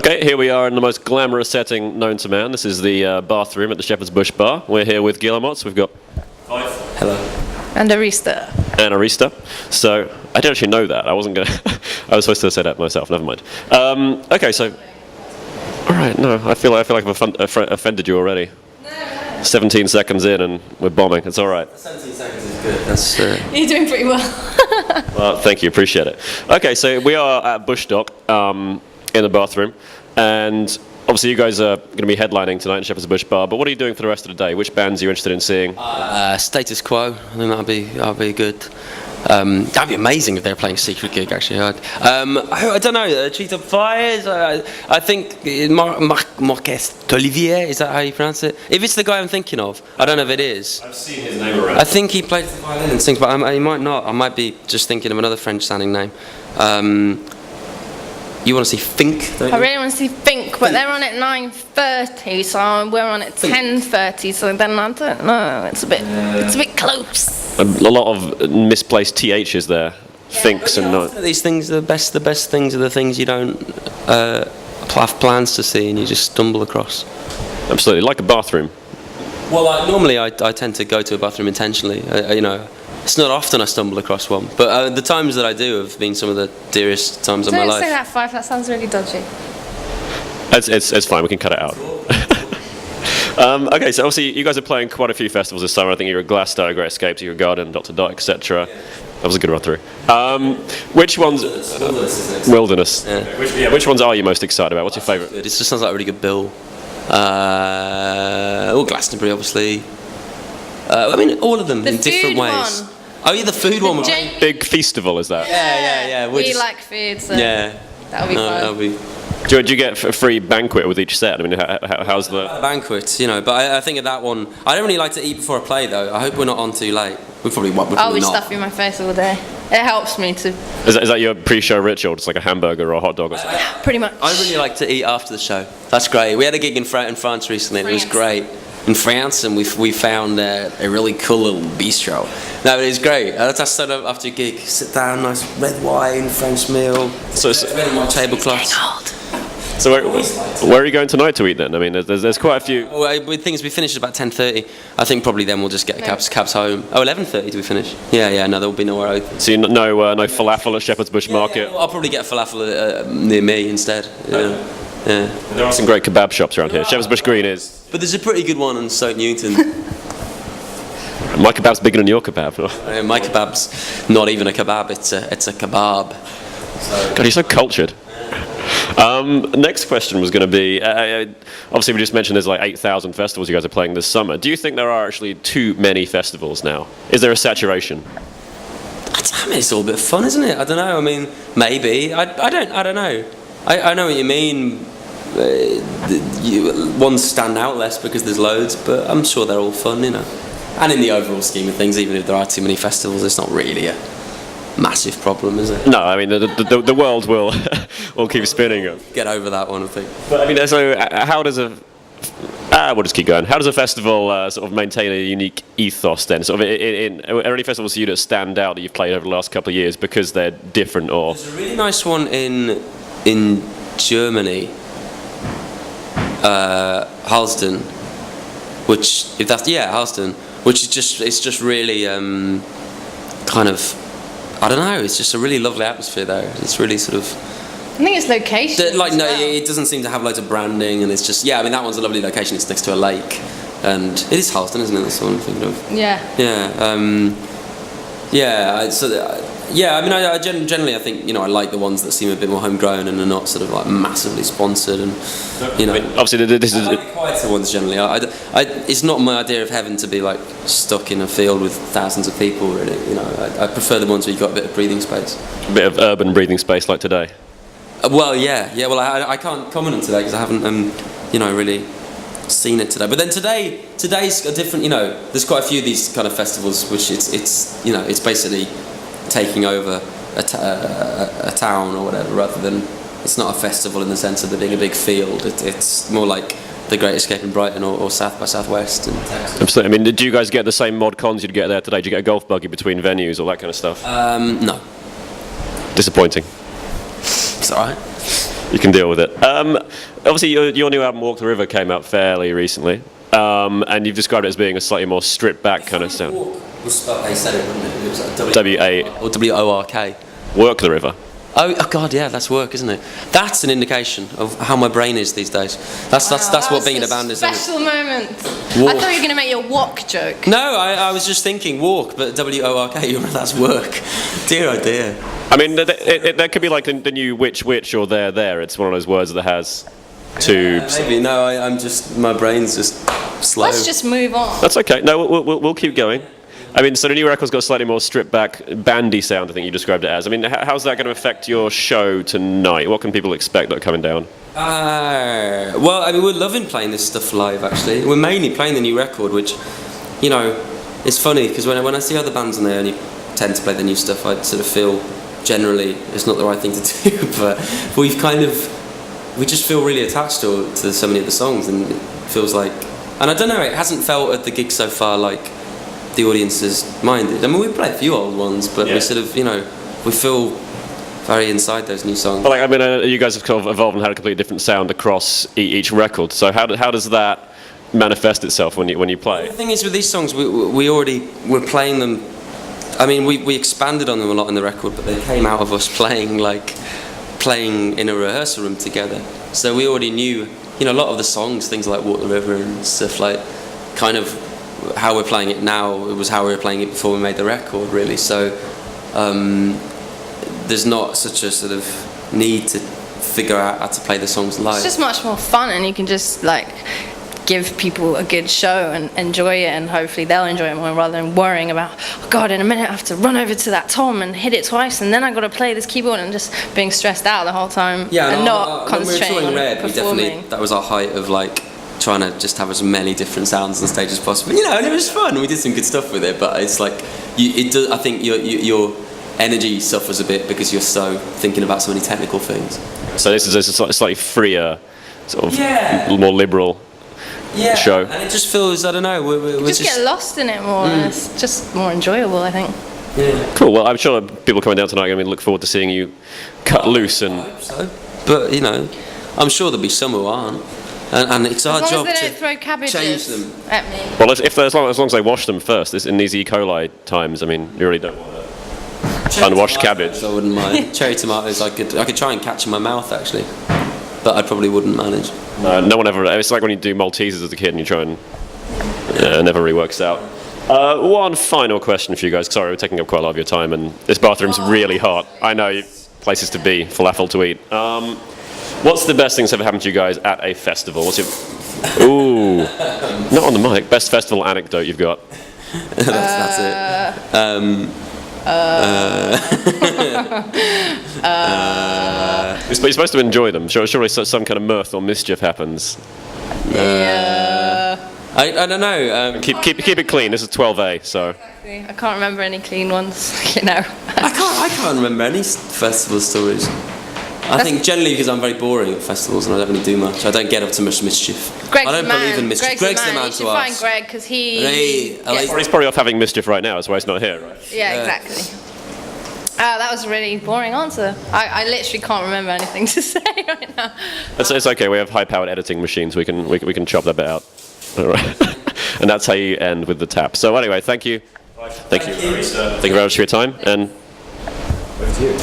Okay, here we are in the most glamorous setting known to man. This is the bathroom at the Shepherd's Bush Bar. We're here with Guillemots. We've got Five. Hello. And Arista. And Arista. So I didn't actually know that. I wasn't going to... I was supposed to say that myself. Never mind. Okay, so... All right, no, I feel like I've offended you already. No. 17 seconds in and we're bombing. It's all right. 17 seconds is good. That's, You're doing pretty well. Well, thank you. Appreciate it. Okay, so we are at Bushstock in the bathroom. And obviously you guys are going to be headlining tonight in Shepherd's Bush Bar. But what are you doing for the rest of the day? Which bands are you interested in seeing? Status Quo. I think that'll be good. That'd be amazing if they were playing a secret gig, actually. I don't know, Cheetah Fires, I think Marquez Olivier, is that how you pronounce it? If it's the guy I'm thinking of, I don't know if it is. I've seen his name around. I think he plays the violin and sings, but he might not. I might be just thinking of another French-sounding name. You want to see Fink, don't you? I really want to see Fink, but they're on at 9:30, so we're on at 10:30, so then I don't know, it's a bit close. A lot of misplaced THs there. Thinks and not. These things are the best things are the things you don't have plans to see and you just stumble across. Absolutely, like a bathroom. Well, normally I tend to go to a bathroom intentionally. It's not often I stumble across one, but the times that I do have been some of the dearest times of my life. Don't say that, Five. That sounds really dodgy. It's fine. We can cut it out. Okay, so obviously you guys are playing quite a few festivals this summer. I think you were at Glasgow, Great Escape, you were Garden, Dr. Dot, etc. That was a good run through. Which ones? Wilderness. Yeah. Which ones are you most excited about? What's your favourite? It just sounds like a really good bill. Glastonbury, obviously. I mean, all of them in different ways. One. Oh, yeah, the food one. Big festival, is that? Yeah. We like food, so yeah. That'll be fun. That'll be. Do you get a free banquet with each set? I mean, how's the banquet? But I think of that one. I don't really like to eat before I play, though. I hope we're not on too late. We probably won't. I'll be stuffing my face all day. It helps me to. Is that your pre-show ritual? Just like a hamburger or a hot dog or something? Pretty much. I really like to eat after the show. That's great. We had a gig in France recently, and it was great. In France, and we found a really cool little bistro. No, it was great. That's sort of after a gig, sit down, nice red wine, French meal. So tablecloths. So where are you going tonight to eat then? I mean, there's quite a few. Well, with things we finish at about 10:30. I think probably then we'll just get cabs home. Oh, 11:30 do we finish? Yeah. No, there will be nowhere open. So no falafel at Shepherd's Bush Market. Yeah, I'll probably get a falafel near me instead. Yeah. There are some great kebab shops around here. Shepherd's Bush Green is. But there's a pretty good one in Stoke Newton. My kebab's bigger than your kebab. My kebab's not even a kebab, it's a kebab. God, you're so cultured. Next question was going to be, obviously we just mentioned there's like 8,000 festivals you guys are playing this summer. Do you think there are actually too many festivals now? Is there a saturation? I mean, it's all a bit fun, isn't it? I don't know. I mean, maybe. I don't know. I know what you mean. Ones stand out less because there's loads, but I'm sure they're all fun, And in the overall scheme of things, even if there are too many festivals, it's not really a massive problem, is it? No, I mean the world will keep spinning. Get over that one, I think. But I mean, so how does we'll just keep going. How does a festival sort of maintain a unique ethos then? Sort of are there any festivals to you that stand out that you've played over the last couple of years because they're different or? There's a really nice one in Germany. Halston, Halston, which is just really kind of, I don't know, it's just a really lovely atmosphere there. It's really sort of. I think it's location. It doesn't seem to have loads of branding, and it's just I mean that one's a lovely location. It's next to a lake, and it is Halston, isn't it? That's the one I'm thinking of. I mean, I generally I think I like the ones that seem a bit more homegrown and are not sort of like massively sponsored and I mean, obviously this is. I like quieter ones generally. It's not my idea of heaven to be like stuck in a field with thousands of people. Really, I prefer the ones where you've got a bit of breathing space. A bit of urban breathing space like today. Well, yeah. Well, I can't comment on today because I haven't really seen it today. But then today's a different. There's quite a few of these kind of festivals which it's basically taking over a town or whatever, rather than it's not a festival in the sense of there being a big field. It's more like the Great Escape in Brighton or South by Southwest. Absolutely. I mean, did you guys get the same mod cons you'd get there today? Did you get a golf buggy between venues, all that kind of stuff? No. Disappointing. It's alright. You can deal with it. Obviously, your new album, Walk the River, came out fairly recently, and you've described it as being a slightly more stripped back kind of sound. Walk was spelled, they said it, wouldn't it? It was like W-A... or W-O-R-K. Work the River. Oh God, yeah, that's work, isn't it? That's an indication of how my brain is these days. That's what being in a band is. Special moment. Walk. I thought you were going to make your walk joke. No, I was just thinking walk, but W-O-R-K, that's work. Dear oh dear. I mean, that could be like the new which or there. It's one of those words that has two... Maybe, no, I'm just, my brain's just slow. Let's just move on. That's okay. No, we'll keep going. I mean, so the new record's got a slightly more stripped back, bandy sound, I think you described it as. I mean, how's that going to affect your show tonight? What can people expect that are coming down? Well, I mean, we're loving playing this stuff live, actually. We're mainly playing the new record, which, you know, it's funny, because when I see other bands and they only tend to play the new stuff, I sort of feel generally it's not the right thing to do, but we just feel really attached to so many of the songs, and it feels like, and I don't know, it hasn't felt at the gig so far like the audience is minded. I mean, we play a few old ones, but we sort of, you know, we feel very inside those new songs. Well, like, I mean, you guys have kind of evolved and had a completely different sound across each record. So how does that manifest itself when you play? The thing is, with these songs, we're playing them. I mean, we expanded on them a lot in the record, but they came out of us playing in a rehearsal room together. So we already knew, you know, a lot of the songs, things like Walk the River and stuff, like, kind of how we're playing it now, it was how we were playing it before we made the record, really. So there's not such a sort of need to figure out how to play the songs live. It's just much more fun, and you can just like give people a good show and enjoy it, and hopefully they'll enjoy it more, rather than worrying about, oh God, in a minute I have to run over to that tom and hit it twice, and then I've got to play this keyboard, and just being stressed out the whole time and not concentrating on performing. That was our height of like trying to just have as many different sounds on stage as possible, you know, and it was fun. We did some good stuff with it, but it's like I think your energy suffers a bit because you're so thinking about so many technical things. So this is a slightly freer, sort of more liberal show. And it just feels, I don't know, we just get lost in it more, and it's just more enjoyable, I think. Yeah. Cool. Well, I'm sure people coming down tonight are going to look forward to seeing you cut loose and. I hope so. But you know, I'm sure there'll be some who aren't. And it's our job to throw cabbages change them. At me. Well, as long as they wash them first, in these E. coli times, I mean, you really don't want unwashed cabbage. I wouldn't mind. Cherry tomatoes, I could try and catch in my mouth actually, but I probably wouldn't manage. No one ever. It's like when you do Maltesers as a kid and you try and it never really works out. One final question for you guys. Sorry, we're taking up quite a lot of your time, and this bathroom's really hot. I know, places to be, falafel to eat. What's the best thing that's ever happened to you guys at a festival? What's your... Ooh, not on the mic. Best festival anecdote you've got? That's it. You're supposed to enjoy them. Surely some kind of mirth or mischief happens. I don't know. Keep it clean. This is 12A, so. I can't remember any clean ones, you know. I can't remember any festival stories. I think generally because I'm very boring at festivals and I don't really do much. I don't get up to much mischief. Greg's I don't believe in mischief. Greg's the man to you should ask. find Greg, because he... He's probably off having mischief right now. That's why he's not here, right? Yeah, exactly. That was a really boring answer. I literally can't remember anything to say right now. It's okay. We have high-powered editing machines. We can chop that bit out. All right. And that's how you end with the tap. So anyway, thank you. Thank you very much for your time. And over to you.